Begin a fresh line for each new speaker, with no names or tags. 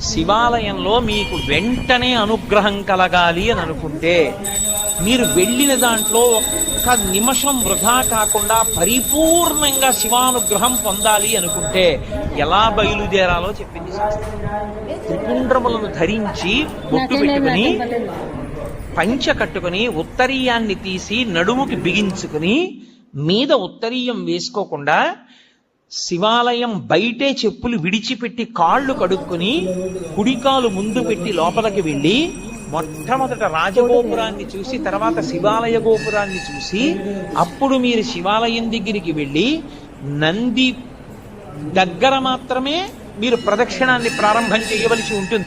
శివాలయంలో మీకు వెంటనే అనుగ్రహం కలగాలి అని అనుకుంటే, మీరు వెళ్ళిన దాంట్లో ఒక్క నిమిషం వృధా కాకుండా పరిపూర్ణంగా శివానుగ్రహం పొందాలి అనుకుంటే ఎలా బయలుదేరాలో చెప్పింది శాస్త్రం. త్రిపుండ్రములను ధరించి బొట్టు పెట్టుకుని పంచ కట్టుకుని ఉత్తరీయాన్ని తీసి నడుముకి బిగించుకుని మీద ఉత్తరీయం వేసుకోకుండా శివాలయం బయటే చెప్పులు విడిచిపెట్టి కాళ్ళు కడుక్కుని కుడికాలు ముందు పెట్టి లోపలికి వెళ్ళి మొట్టమొదట రాజగోపురాన్ని చూసి తర్వాత శివాలయ గోపురాన్ని చూసి అప్పుడు మీరు శివాలయం దగ్గరికి వెళ్ళి నంది దగ్గర మాత్రమే మీరు ప్రదక్షిణాన్ని ప్రారంభం చేయవలసి ఉంటుంది.